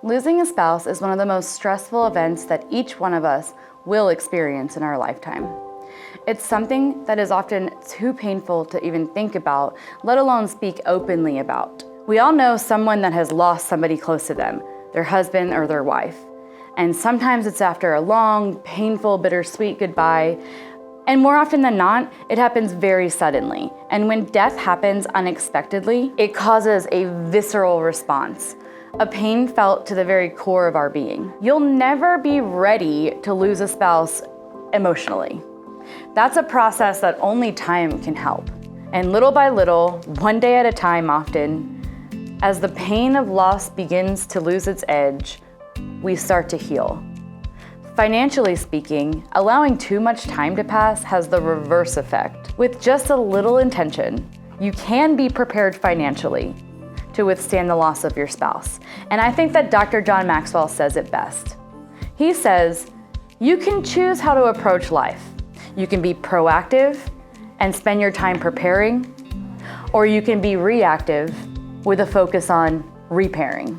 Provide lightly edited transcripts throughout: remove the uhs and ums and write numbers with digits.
Losing a spouse is one of the most stressful events that each one of us will experience in our lifetime. It's something that is often too painful to even think about, let alone speak openly about. We all know someone that has lost somebody close to them, their husband or their wife. And sometimes it's after a long, painful, bittersweet goodbye. And more often than not, it happens very suddenly. And when death happens unexpectedly, it causes a visceral response, a pain felt to the very core of our being. You'll never be ready to lose a spouse emotionally. That's a process that only time can help. And little by little, one day at a time often, as the pain of loss begins to lose its edge, we start to heal. Financially speaking, allowing too much time to pass has the reverse effect. With just a little intention, you can be prepared financially to withstand the loss of your spouse. And I think that Dr. John Maxwell says it best. He says, you can choose how to approach life. You can be proactive and spend your time preparing, or you can be reactive with a focus on repairing.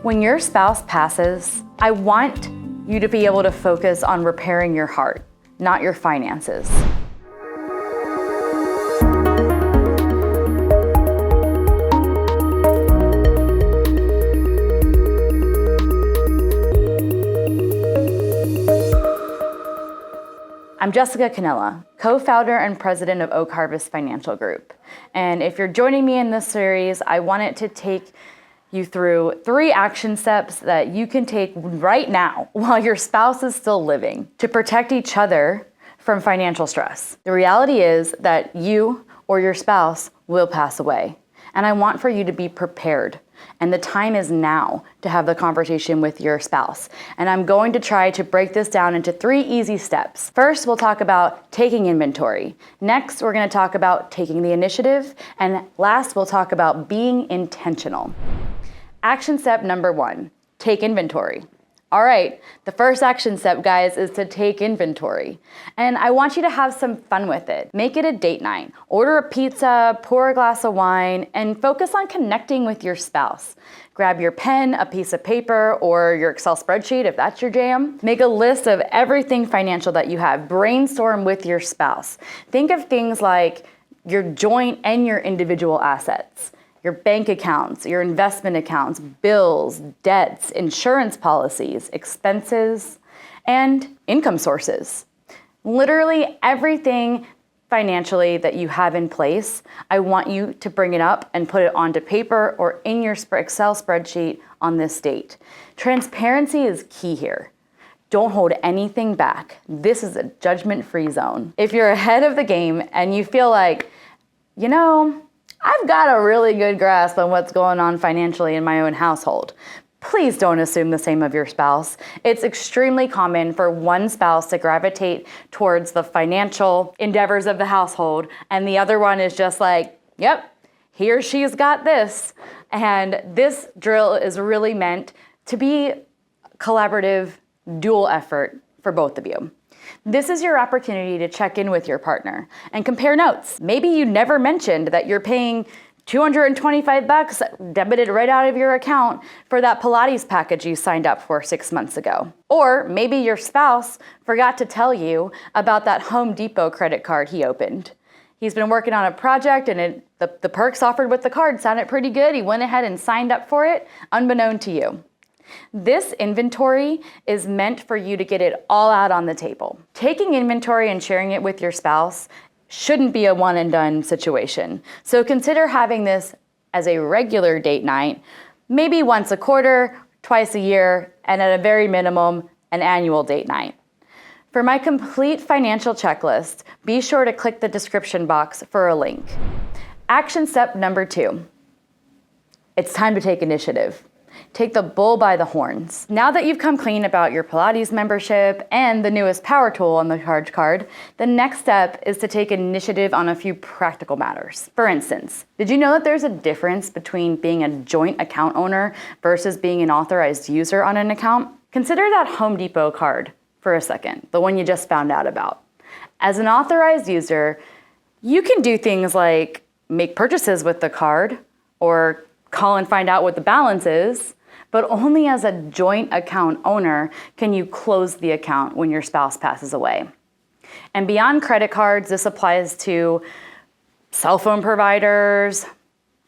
When your spouse passes, I want you to be able to focus on repairing your heart, not your finances. I'm Jessica Canella, co-founder and president of Oak Harvest Financial Group. And if you're joining me in this series, I wanted to take you through 3 action steps that you can take right now while your spouse is still living to protect each other from financial stress. The reality is that you or your spouse will pass away. And I want for you to be prepared. And the time is now to have the conversation with your spouse. And I'm going to try to break this down into 3 easy steps. First, we'll talk about taking inventory. Next, we're going to talk about taking the initiative. And last, we'll talk about being intentional. Action step number 1, take inventory. All right, the first action step, guys, is to take inventory. And I want you to have some fun with it. Make it a date night. Order a pizza, pour a glass of wine, and focus on connecting with your spouse. Grab your pen, a piece of paper, or your Excel spreadsheet if that's your jam. Make a list of everything financial that you have. Brainstorm with your spouse. Think of things like your joint and your individual assets. Your bank accounts, your investment accounts, bills, debts, insurance policies, expenses, and income sources. Literally everything financially that you have in place, I want you to bring it up and put it onto paper or in your Excel spreadsheet on this date. Transparency is key here. Don't hold anything back. This is a judgment-free zone. If you're ahead of the game and you feel like, I've got a really good grasp on what's going on financially in my own household, please don't assume the same of your spouse. It's extremely common for one spouse to gravitate towards the financial endeavors of the household, and the other one is just like, yep, he or she's got this. And this drill is really meant to be collaborative, dual effort for both of you. This is your opportunity to check in with your partner and compare notes. Maybe you never mentioned that you're paying $225 debited right out of your account for that Pilates package you signed up for 6 months ago. Or maybe your spouse forgot to tell you about that Home Depot credit card he opened. He's been working on a project and the perks offered with the card sounded pretty good. He went ahead and signed up for it, unbeknown to you. This inventory is meant for you to get it all out on the table. Taking inventory and sharing it with your spouse shouldn't be a one and done situation. So consider having this as a regular date night, maybe once a quarter, twice a year, and at a very minimum, an annual date night. For my complete financial checklist, be sure to click the description box for a link. Action step number 2. It's time to take initiative. Take the bull by the horns. Now that you've come clean about your Pilates membership and the newest power tool on the charge card, the next step is to take initiative on a few practical matters. For instance, did you know that there's a difference between being a joint account owner versus being an authorized user on an account? Consider that Home Depot card for a second, the one you just found out about. As an authorized user, you can do things like make purchases with the card or call and find out what the balance is, but only as a joint account owner can you close the account when your spouse passes away. And beyond credit cards, this applies to cell phone providers,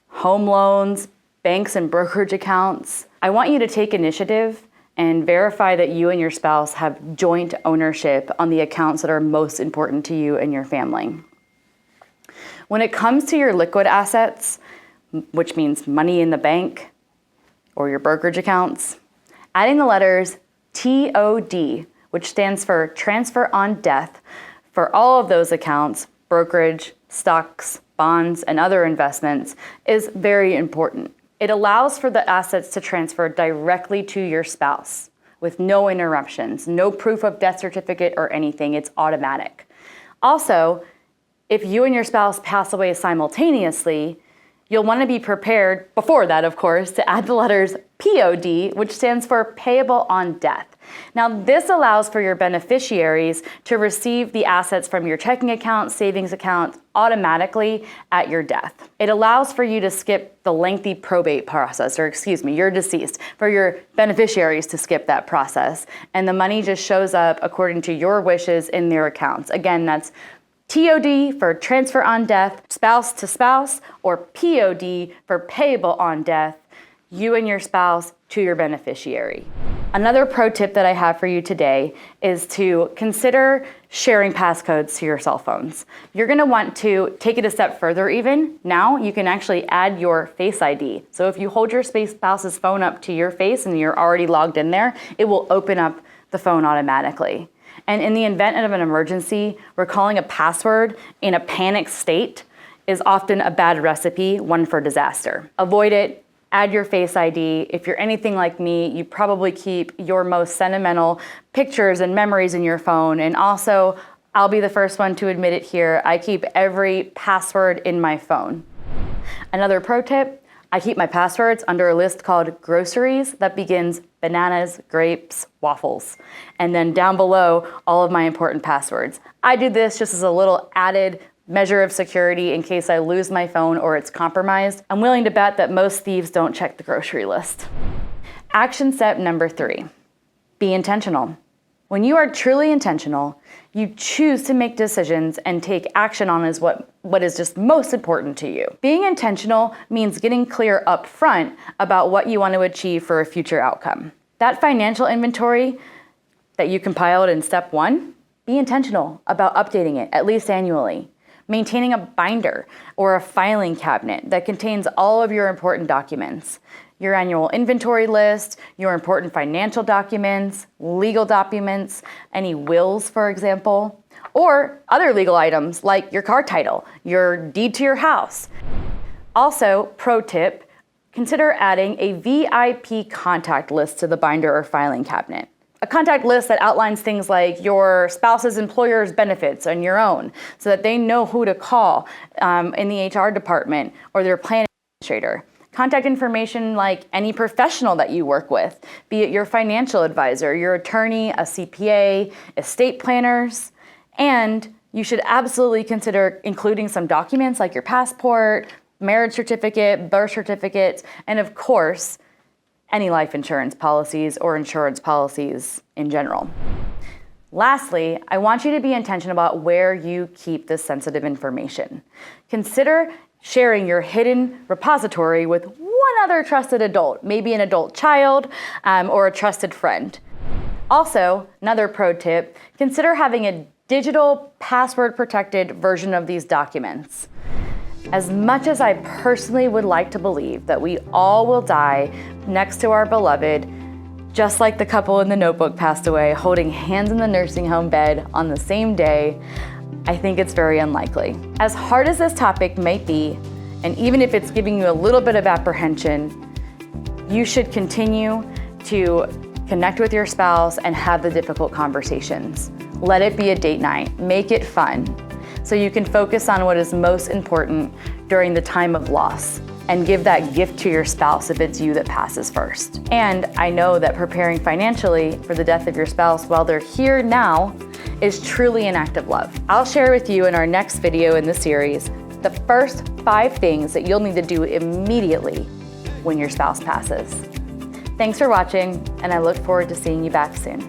home loans, banks and brokerage accounts. I want you to take initiative and verify that you and your spouse have joint ownership on the accounts that are most important to you and your family. When it comes to your liquid assets, which means money in the bank or your brokerage accounts, adding the letters TOD, which stands for transfer on death, for all of those accounts, brokerage, stocks, bonds, and other investments, is very important. It allows for the assets to transfer directly to your spouse with no interruptions, no proof of death certificate or anything. It's automatic. Also, if you and your spouse pass away simultaneously, you'll want to be prepared, before that of course, to add the letters POD, which stands for Payable on Death. Now, this allows for your beneficiaries to receive the assets from your checking account, savings account automatically at your death. It allows for you to skip the lengthy probate process, you're deceased, for your beneficiaries to skip that process. And the money just shows up according to your wishes in their accounts. Again, that's TOD for transfer on death, spouse to spouse, or POD for payable on death, you and your spouse to your beneficiary. Another pro tip that I have for you today is to consider sharing passcodes to your cell phones. You're gonna want to take it a step further even. Now you can actually add your Face ID. So if you hold your spouse's phone up to your face and you're already logged in there, it will open up the phone automatically. And in the event of an emergency, recalling a password in a panic state is often a bad recipe, one for disaster. Avoid it. Add your Face ID. If you're anything like me, you probably keep your most sentimental pictures and memories in your phone. And also, I'll be the first one to admit it here, I keep every password in my phone. Another pro tip, I keep my passwords under a list called groceries that begins bananas, grapes, waffles. And then down below, all of my important passwords. I do this just as a little added measure of security in case I lose my phone or it's compromised. I'm willing to bet that most thieves don't check the grocery list. Action step number 3, be intentional. When you are truly intentional, you choose to make decisions and take action on what is just most important to you. Being intentional means getting clear up front about what you want to achieve for a future outcome. That financial inventory that you compiled in step 1, be intentional about updating it at least annually. Maintaining a binder or a filing cabinet that contains all of your important documents. Your annual inventory list, your important financial documents, legal documents, any wills, for example, or other legal items like your car title, your deed to your house. Also, pro tip, consider adding a VIP contact list to the binder or filing cabinet. A contact list that outlines things like your spouse's employer's benefits and your own, so that they know who to call in the HR department or their plan administrator. Contact information like any professional that you work with, be it your financial advisor, your attorney, a CPA, estate planners, and you should absolutely consider including some documents like your passport, marriage certificate, birth certificates, and of course, any life insurance policies or insurance policies in general. Lastly, I want you to be intentional about where you keep this sensitive information. Consider sharing your hidden repository with one other trusted adult, maybe an adult child or a trusted friend. Also, another pro tip, consider having a digital password-protected version of these documents. As much as I personally would like to believe that we all will die next to our beloved, just like the couple in the Notebook passed away, holding hands in the nursing home bed on the same day, I think it's very unlikely. As hard as this topic might be, and even if it's giving you a little bit of apprehension, you should continue to connect with your spouse and have the difficult conversations. Let it be a date night, make it fun, so you can focus on what is most important during the time of loss and give that gift to your spouse if it's you that passes first. And I know that preparing financially for the death of your spouse while they're here now is truly an act of love. I'll share with you in our next video in the series the first 5 things that you'll need to do immediately when your spouse passes. Thanks for watching, and I look forward to seeing you back soon.